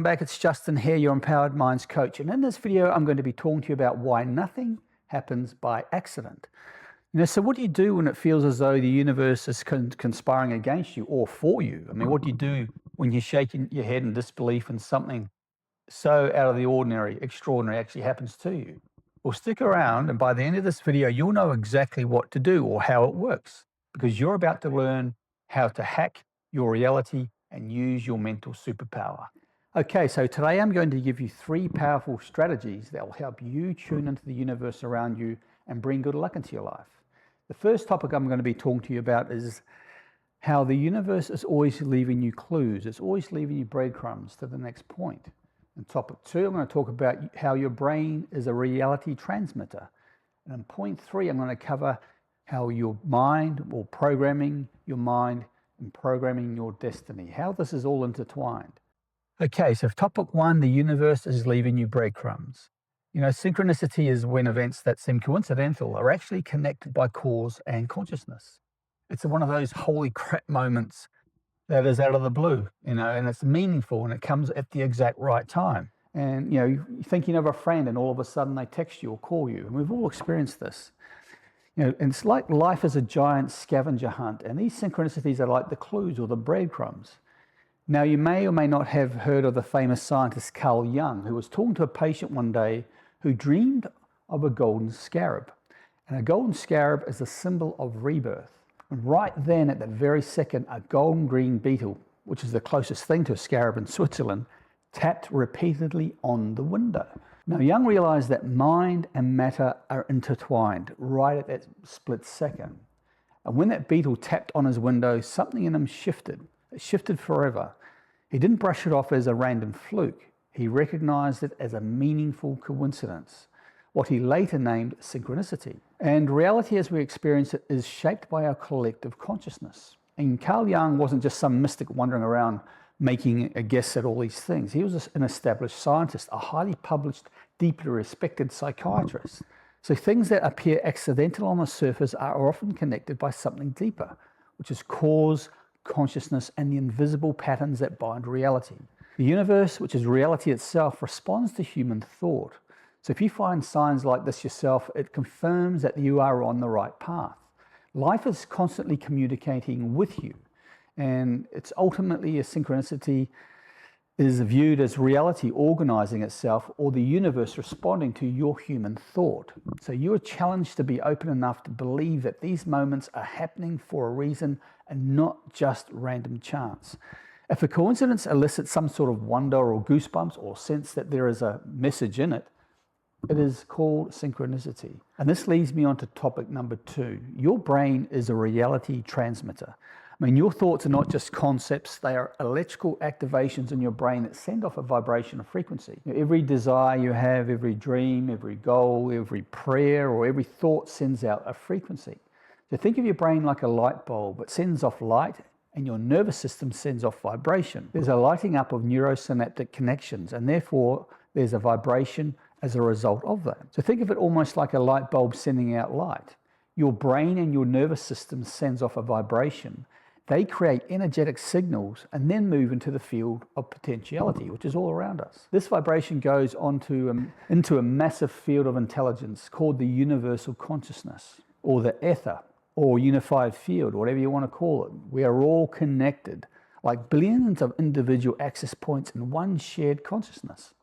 back. It's Justin here, your Empowered Minds coach. And in this video, I'm going to be talking to you about why nothing happens by accident. So what do you do when it feels as though the universe is conspiring against you or for you? I mean, what do you do when you're shaking your head in disbelief and something so out of the ordinary, extraordinary actually happens to you? Well, stick around, and by the end of this video, you'll know exactly what to do or how it works, because you're about to learn how to hack your reality and use your mental superpower. Okay, so today I'm going to give you 3 powerful strategies that will help you tune into the universe around you and bring good luck into your life. The first topic I'm going to be talking to you about is how the universe is always leaving you clues. It's always leaving you breadcrumbs to the next point. And topic 2, I'm going to talk about how your brain is a reality transmitter. And in point 3, I'm going to cover how your mind, or programming your mind and programming your destiny, how this is all intertwined. Okay, so topic 1, the universe is leaving you breadcrumbs. Synchronicity is when events that seem coincidental are actually connected by cause and consciousness. It's one of those holy crap moments that is out of the blue, and it's meaningful, and it comes at the exact right time. And, you're thinking of a friend and all of a sudden they text you or call you, and we've all experienced this. And it's like life is a giant scavenger hunt, and these synchronicities are like the clues or the breadcrumbs. Now, you may or may not have heard of the famous scientist Carl Jung, who was talking to a patient one day who dreamed of a golden scarab. And a golden scarab is a symbol of rebirth. And right then, at that very second, a golden green beetle, which is the closest thing to a scarab in Switzerland, tapped repeatedly on the window. Now, Jung realized that mind and matter are intertwined right at that split second. And when that beetle tapped on his window, something in him shifted. It shifted forever. He didn't brush it off as a random fluke. He recognized it as a meaningful coincidence, what he later named synchronicity. And reality as we experience it is shaped by our collective consciousness. And Carl Jung wasn't just some mystic wandering around making a guess at all these things. He was an established scientist, a highly published, deeply respected psychiatrist. So things that appear accidental on the surface are often connected by something deeper, which is cause, consciousness, and the invisible patterns that bind reality. The universe, which is reality itself, responds to human thought. So if you find signs like this yourself, it confirms that you are on the right path. Life is constantly communicating with you, and it's ultimately a synchronicity is viewed as reality organizing itself, or the universe responding to your human thought. So you are challenged to be open enough to believe that these moments are happening for a reason and not just random chance. If a coincidence elicits some sort of wonder or goosebumps or sense that there is a message in it, it is called synchronicity. And this leads me on to topic number 2. Your brain is a reality transmitter. Your thoughts are not just concepts, they are electrical activations in your brain that send off a vibration of frequency. Every desire you have, every dream, every goal, every prayer, or every thought sends out a frequency. So think of your brain like a light bulb. It sends off light, and your nervous system sends off vibration. There's a lighting up of neurosynaptic connections, and therefore there's a vibration as a result of that. So think of it almost like a light bulb sending out light. Your brain and your nervous system sends off a vibration. They create energetic signals and then move into the field of potentiality, which is all around us. This vibration goes into a massive field of intelligence called the universal consciousness, or the ether, or unified field, whatever you want to call it. We are all connected, like billions of individual access points in one shared consciousness.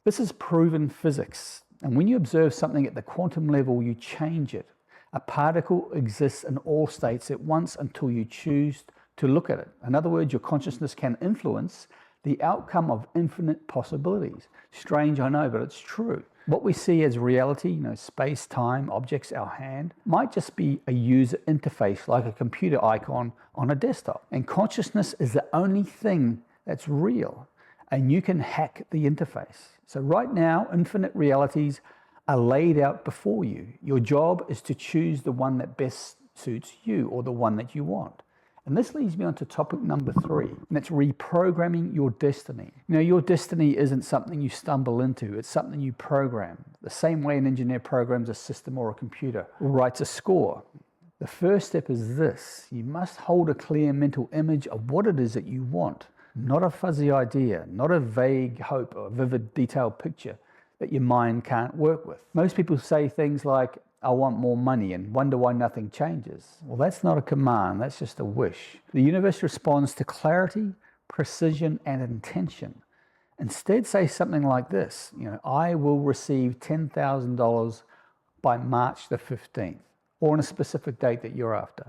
This is proven physics, and when you observe something at the quantum level, you change it. A particle exists in all states at once until you choose to look at it. In other words, your consciousness can influence the outcome of infinite possibilities. Strange, I know, but it's true. What we see as reality, space, time, objects, our hand, might just be a user interface like a computer icon on a desktop. And consciousness is the only thing that's real, and you can hack the interface. So right now, infinite realities are laid out before you. Your job is to choose the one that best suits you, or the one that you want. And this leads me on to topic number 3, and that's reprogramming your destiny. Your destiny isn't something you stumble into, it's something you program. The same way an engineer programs a system or a computer, or writes a score. The first step is this: you must hold a clear mental image of what it is that you want. not a fuzzy idea, not a vague hope or vivid detailed picture that your mind can't work with. Most people say things like, I want more money and wonder why nothing changes. Well, that's not a command, that's just a wish. The universe responds to clarity, precision, and intention. Instead, say something like this, I will receive $10,000 by March the 15th, or on a specific date that you're after.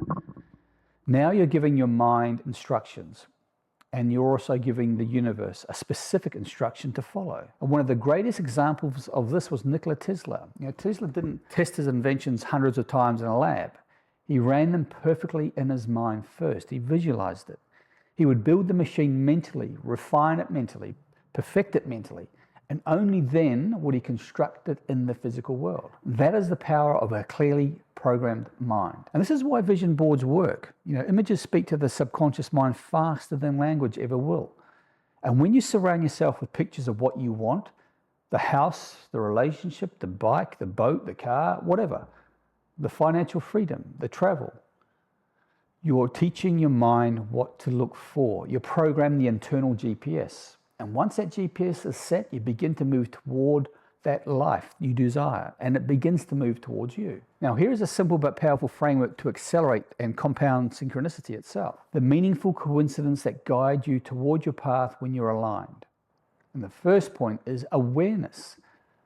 Now you're giving your mind instructions, and you're also giving the universe a specific instruction to follow. And one of the greatest examples of this was Nikola Tesla. Tesla didn't test his inventions hundreds of times in a lab. He ran them perfectly in his mind first. He visualized it. He would build the machine mentally, refine it mentally, perfect it mentally, and only then would he construct it in the physical world. That is the power of a clearly programmed mind. And this is why vision boards work. Images speak to the subconscious mind faster than language ever will. And when you surround yourself with pictures of what you want, the house, the relationship, the bike, the boat, the car, whatever, the financial freedom, the travel, you're teaching your mind what to look for. You're programming the internal GPS. And once that GPS is set, you begin to move toward that life you desire, and it begins to move towards you. Now, here is a simple but powerful framework to accelerate and compound synchronicity itself. The meaningful coincidence that guide you toward your path when you're aligned. And the first point is awareness.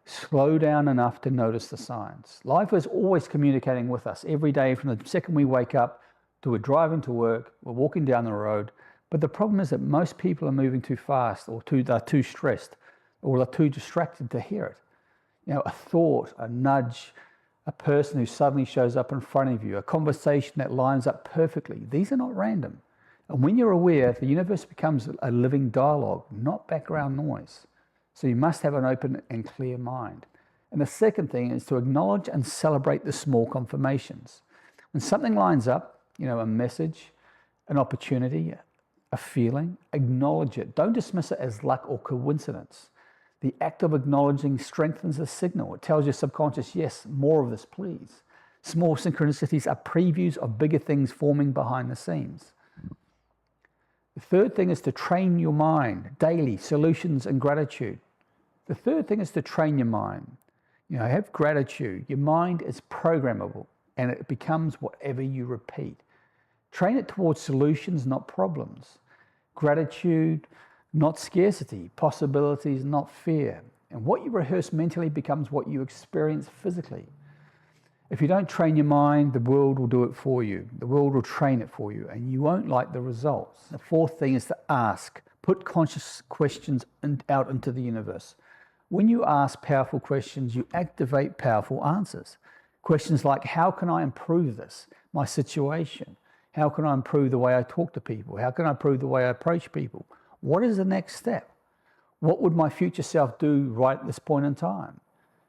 Slow down enough to notice the signs. Life is always communicating with us every day, from the second we wake up to we're driving to work, we're walking down the road. But the problem is that most people are moving too fast, or they're too stressed, or they're too distracted to hear it. A thought, a nudge, a person who suddenly shows up in front of you, a conversation that lines up perfectly. These are not random. And when you're aware, the universe becomes a living dialogue, not background noise. So you must have an open and clear mind. And the second thing is to acknowledge and celebrate the small confirmations. When something lines up, a message, an opportunity, a feeling, acknowledge it. Don't dismiss it as luck or coincidence. The act of acknowledging strengthens the signal. It tells your subconscious, yes, more of this, please. Small synchronicities are previews of bigger things forming behind the scenes. The third thing is to train your mind daily, solutions and gratitude. The third thing is to train your mind. Have gratitude. Your mind is programmable, and it becomes whatever you repeat. Train it towards solutions, not problems. Gratitude, not scarcity. Possibilities, not fear. And what you rehearse mentally becomes what you experience physically. If you don't train your mind, the world will do it for you. The world will train it for you, and you won't like the results. The fourth thing is to ask. Put conscious questions out into the universe. When you ask powerful questions, you activate powerful answers. Questions like, how can I improve this, my situation? How can I improve the way I talk to people? How can I improve the way I approach people? What is the next step? What would my future self do right at this point in time?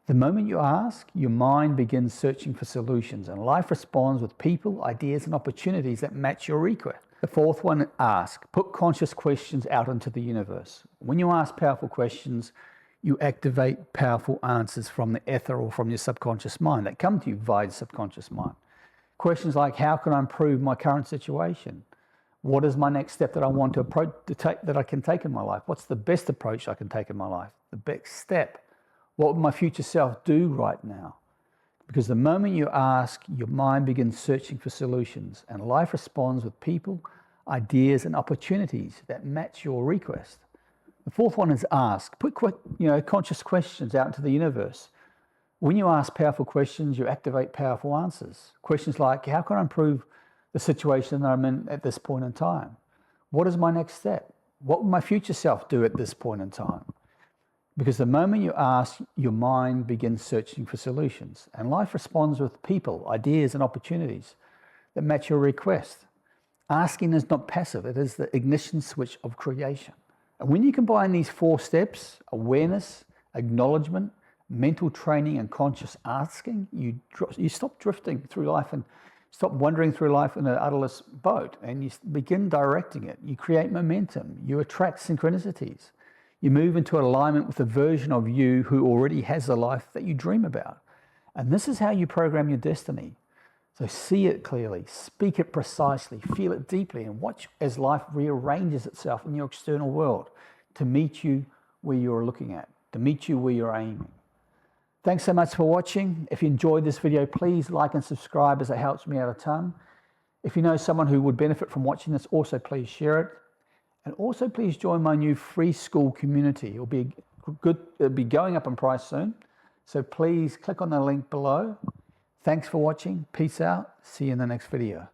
The moment you ask, your mind begins searching for solutions, and life responds with people, ideas, and opportunities that match your request. The fourth one, ask. Put conscious questions out into the universe. When you ask powerful questions, you activate powerful answers from the ether or from your subconscious mind that come to you via the subconscious mind. Questions like, how can I improve my current situation? What is my next step that I want to that I can take in my life? What's the best approach I can take in my life? The best step. What would my future self do right now? Because the moment you ask, your mind begins searching for solutions, and life responds with people, ideas, and opportunities that match your request. The fourth one is ask. Put conscious questions out into the universe. When you ask powerful questions, you activate powerful answers. Questions like, how can I improve the situation that I'm in at this point in time? What is my next step? What will my future self do at this point in time? Because the moment you ask, your mind begins searching for solutions, and life responds with people, ideas, and opportunities that match your request. Asking is not passive, it is the ignition switch of creation. And when you combine these 4 steps, awareness, acknowledgement, mental training, and conscious asking, you stop drifting through life and stop wandering through life in an udderless boat, and you begin directing it. You create momentum, you attract synchronicities. You move into alignment with the version of you who already has the life that you dream about. And this is how you program your destiny. So see it clearly, speak it precisely, feel it deeply, and watch as life rearranges itself in your external world to meet you where you're looking at, to meet you where you're aiming. Thanks so much for watching. If you enjoyed this video, please like and subscribe, as it helps me out a ton. If you know someone who would benefit from watching this, also please share it. And also please join my new free school community. It'll be going up in price soon. So please click on the link below. Thanks for watching. Peace out. See you in the next video.